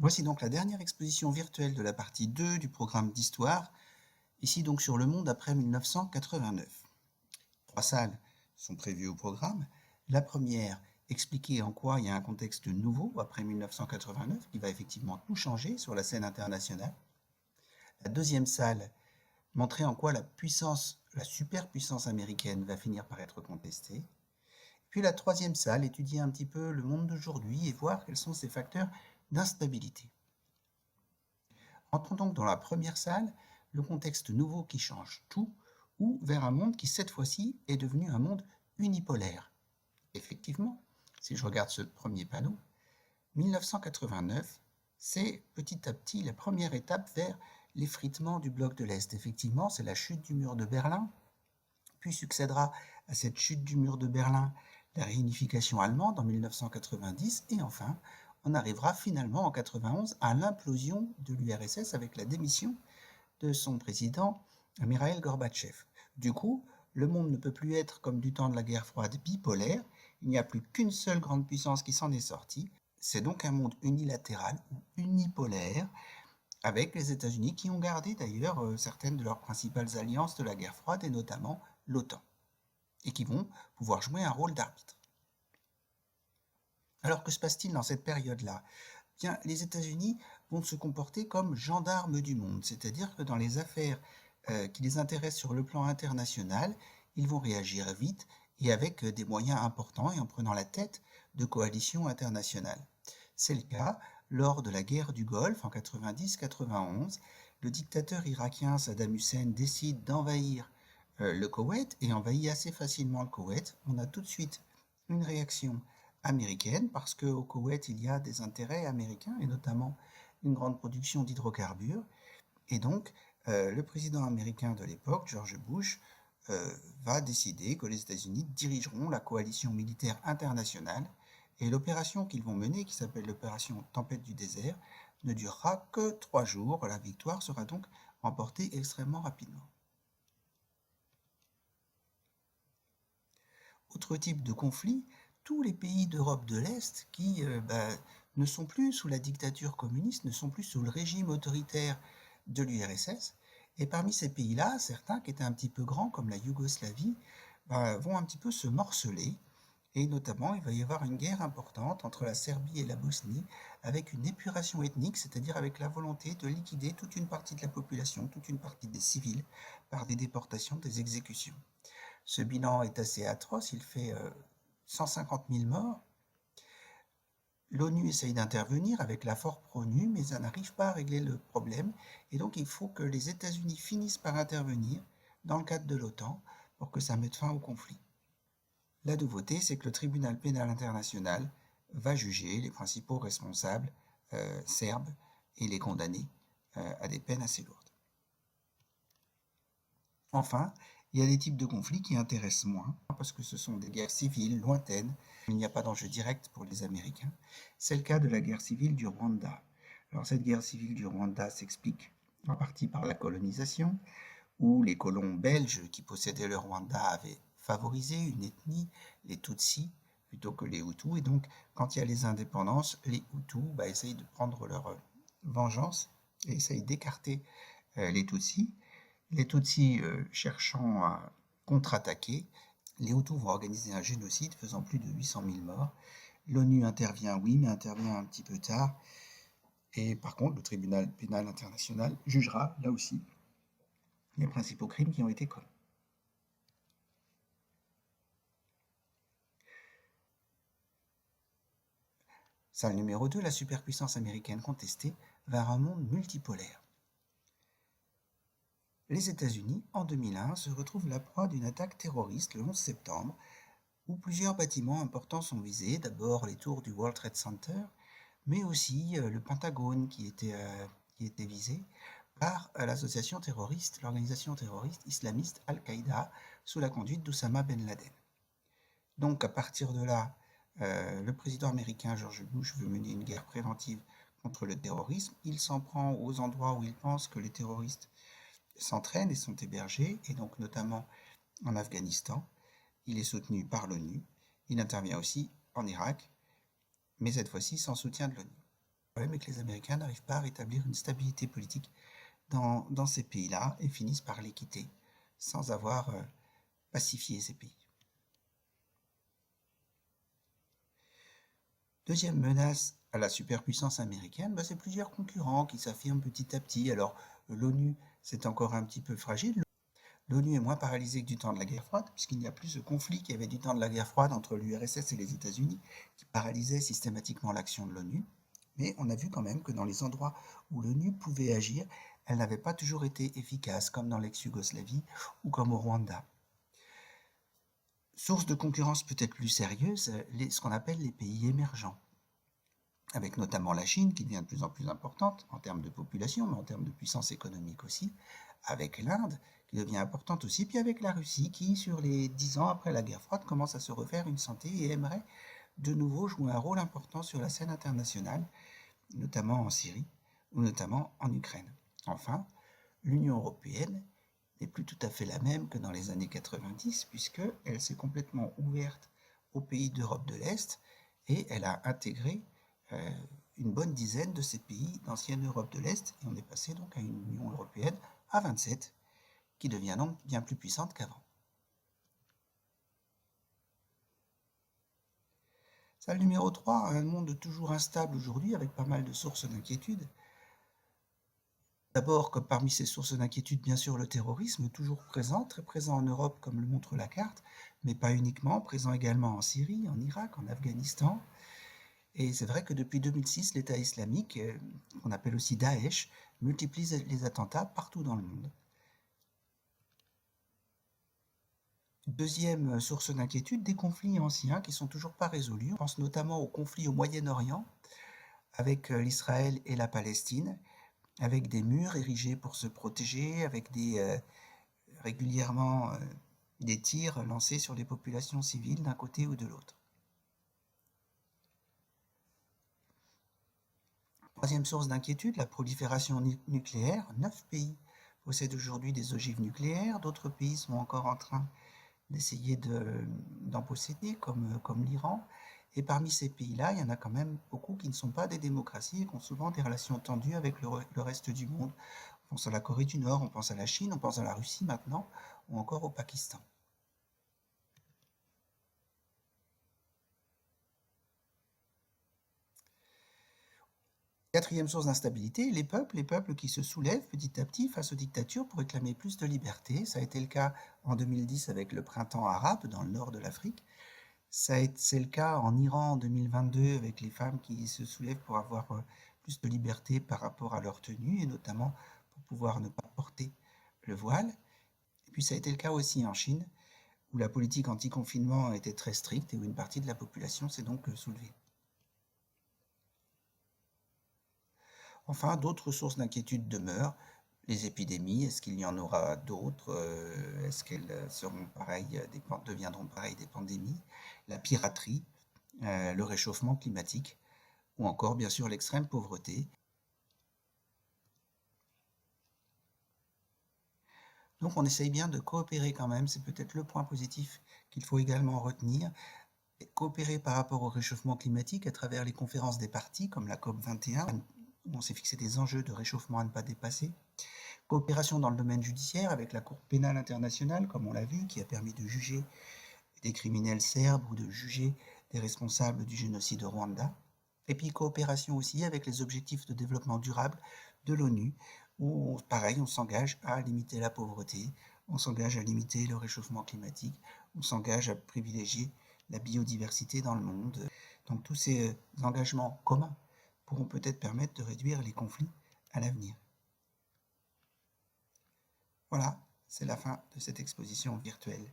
Voici donc la dernière exposition virtuelle de la partie 2 du programme d'histoire, ici donc sur le monde après 1989. 3 salles sont prévues au programme. La première, expliquer en quoi il y a un contexte nouveau après 1989 qui va effectivement tout changer sur la scène internationale. La deuxième salle, montrer en quoi la puissance, la superpuissance américaine va finir par être contestée. Puis la troisième salle, étudier un petit peu le monde d'aujourd'hui et voir quels sont ces facteurs d'instabilité. Entrons donc dans la première salle, le contexte nouveau qui change tout, ou vers un monde qui cette fois-ci est devenu un monde unipolaire. Effectivement, si je regarde ce premier panneau, 1989, c'est petit à petit la première étape vers l'effritement du bloc de l'Est. Effectivement, c'est la chute du mur de Berlin, puis succédera à cette chute du mur de Berlin la réunification allemande en 1990, et enfin, on arrivera finalement en 91 à l'implosion de l'URSS avec la démission de son président Mikhaïl Gorbatchev. Du coup, le monde ne peut plus être comme du temps de la guerre froide bipolaire, il n'y a plus qu'une seule grande puissance qui s'en est sortie, c'est donc un monde unilatéral ou unipolaire, avec les États-Unis qui ont gardé d'ailleurs certaines de leurs principales alliances de la guerre froide et notamment l'OTAN, et qui vont pouvoir jouer un rôle d'arbitre. Alors que se passe-t-il dans cette période-là? Bien, les États-Unis vont se comporter comme gendarmes du monde, c'est-à-dire que dans les affaires qui les intéressent sur le plan international, ils vont réagir vite et avec des moyens importants et en prenant la tête de coalitions internationales. C'est le cas lors de la guerre du Golfe en 90-91. Le dictateur irakien Saddam Hussein décide d'envahir le Koweït et envahit assez facilement le Koweït. On a tout de suite une réaction américaine parce qu'au Koweït il y a des intérêts américains et notamment une grande production d'hydrocarbures. Et donc le président américain de l'époque, George Bush, va décider que les États-Unis dirigeront la coalition militaire internationale et l'opération qu'ils vont mener, qui s'appelle l'opération Tempête du désert, ne durera que 3 jours. La victoire sera donc remportée extrêmement rapidement. Autre type de conflit, tous les pays d'Europe de l'Est qui ne sont plus sous la dictature communiste, ne sont plus sous le régime autoritaire de l'URSS. Et parmi ces pays-là, certains qui étaient un petit peu grands, comme la Yougoslavie, vont un petit peu se morceler. Et notamment, il va y avoir une guerre importante entre la Serbie et la Bosnie, avec une épuration ethnique, c'est-à-dire avec la volonté de liquider toute une partie de la population, toute une partie des civils, par des déportations, des exécutions. Ce bilan est assez atroce, il fait 150 000 morts. L'ONU essaye d'intervenir avec la force ONU, mais ça n'arrive pas à régler le problème. Et donc il faut que les États-Unis finissent par intervenir dans le cadre de l'OTAN pour que ça mette fin au conflit. La nouveauté, c'est que le tribunal pénal international va juger les principaux responsables serbes et les condamner à des peines assez lourdes. Enfin, il y a des types de conflits qui intéressent moins, parce que ce sont des guerres civiles lointaines, il n'y a pas d'enjeu direct pour les Américains. C'est le cas de la guerre civile du Rwanda. Alors cette guerre civile du Rwanda s'explique en partie par la colonisation, où les colons belges qui possédaient le Rwanda avaient favorisé une ethnie, les Tutsis, plutôt que les Hutus, et donc quand il y a les indépendances, les Hutus essayent de prendre leur vengeance et essayent d'écarter les Tutsis. Les Tutsis cherchant à contre-attaquer, les Hutus vont organiser un génocide faisant plus de 800 000 morts. L'ONU intervient, oui, mais intervient un petit peu tard. Et par contre, le tribunal pénal international jugera, là aussi, les principaux crimes qui ont été commis. Salle numéro 2, la superpuissance américaine contestée vers un monde multipolaire. Les États-Unis, en 2001, se retrouvent la proie d'une attaque terroriste le 11 septembre, où plusieurs bâtiments importants sont visés, d'abord les tours du World Trade Center, mais aussi le Pentagone qui était visé par l'association terroriste, l'organisation terroriste islamiste Al-Qaïda, sous la conduite d'Oussama Ben Laden. Donc à partir de là, le président américain George Bush veut mener une guerre préventive contre le terrorisme. Il s'en prend aux endroits où il pense que les terroristes s'entraînent et sont hébergés, et donc notamment en Afghanistan. Il est soutenu par l'ONU. Il intervient aussi en Irak, mais cette fois-ci sans soutien de l'ONU. Le problème est que les Américains n'arrivent pas à rétablir une stabilité politique dans ces pays-là et finissent par les quitter sans avoir pacifié ces pays. Deuxième menace à la superpuissance américaine, c'est plusieurs concurrents qui s'affirment petit à petit. Alors l'ONU, c'est encore un petit peu fragile. L'ONU est moins paralysée que du temps de la guerre froide, puisqu'il n'y a plus ce conflit qu'il y avait du temps de la guerre froide entre l'URSS et les États-Unis, qui paralysait systématiquement l'action de l'ONU. Mais on a vu quand même que dans les endroits où l'ONU pouvait agir, elle n'avait pas toujours été efficace, comme dans l'ex-Yougoslavie ou comme au Rwanda. Source de concurrence peut-être plus sérieuse, ce qu'on appelle les pays émergents, avec notamment la Chine qui devient de plus en plus importante en termes de population, mais en termes de puissance économique aussi, avec l'Inde qui devient importante aussi, puis avec la Russie qui, sur les 10 ans après la guerre froide, commence à se refaire une santé et aimerait de nouveau jouer un rôle important sur la scène internationale, notamment en Syrie ou notamment en Ukraine. Enfin, l'Union européenne n'est plus tout à fait la même que dans les années 90, puisqu'elle s'est complètement ouverte aux pays d'Europe de l'Est et elle a intégré une bonne dizaine de ces pays d'ancienne Europe de l'Est, et on est passé donc à une Union européenne à 27, qui devient donc bien plus puissante qu'avant. Salle numéro 3, un monde toujours instable aujourd'hui, avec pas mal de sources d'inquiétude. D'abord, comme parmi ces sources d'inquiétude, bien sûr, le terrorisme, toujours présent, très présent en Europe, comme le montre la carte, mais pas uniquement, présent également en Syrie, en Irak, en Afghanistan. Et c'est vrai que depuis 2006, l'État islamique, qu'on appelle aussi Daesh, multiplie les attentats partout dans le monde. Deuxième source d'inquiétude, des conflits anciens qui ne sont toujours pas résolus. On pense notamment aux conflits au Moyen-Orient, avec l'Israël et la Palestine, avec des murs érigés pour se protéger, avec régulièrement des tirs lancés sur les populations civiles d'un côté ou de l'autre. Troisième source d'inquiétude, la prolifération nucléaire. 9 pays possèdent aujourd'hui des ogives nucléaires, d'autres pays sont encore en train d'essayer d'en posséder, comme l'Iran. Et parmi ces pays-là, il y en a quand même beaucoup qui ne sont pas des démocraties et qui ont souvent des relations tendues avec le reste du monde. On pense à la Corée du Nord, on pense à la Chine, on pense à la Russie maintenant, ou encore au Pakistan. Quatrième source d'instabilité, les peuples qui se soulèvent petit à petit face aux dictatures pour réclamer plus de liberté. Ça a été le cas en 2010 avec le printemps arabe dans le nord de l'Afrique. C'est le cas en Iran en 2022 avec les femmes qui se soulèvent pour avoir plus de liberté par rapport à leur tenue et notamment pour pouvoir ne pas porter le voile. Et puis ça a été le cas aussi en Chine où la politique anti-confinement était très stricte et où une partie de la population s'est donc soulevée. Enfin, d'autres sources d'inquiétude demeurent. Les épidémies, est-ce qu'il y en aura d'autres? Est-ce qu'elles seront pareilles, deviendront pareilles des pandémies? La piraterie, le réchauffement climatique, ou encore bien sûr l'extrême pauvreté. Donc on essaye bien de coopérer quand même, c'est peut-être le point positif qu'il faut également retenir. Coopérer par rapport au réchauffement climatique à travers les conférences des parties, comme la COP 21, où on s'est fixé des enjeux de réchauffement à ne pas dépasser. Coopération dans le domaine judiciaire avec la Cour pénale internationale, comme on l'a vu, qui a permis de juger des criminels serbes ou de juger des responsables du génocide au Rwanda. Et puis coopération aussi avec les objectifs de développement durable de l'ONU, où pareil, on s'engage à limiter la pauvreté, on s'engage à limiter le réchauffement climatique, on s'engage à privilégier la biodiversité dans le monde. Donc tous ces engagements communs pourront peut-être permettre de réduire les conflits à l'avenir. Voilà, c'est la fin de cette exposition virtuelle.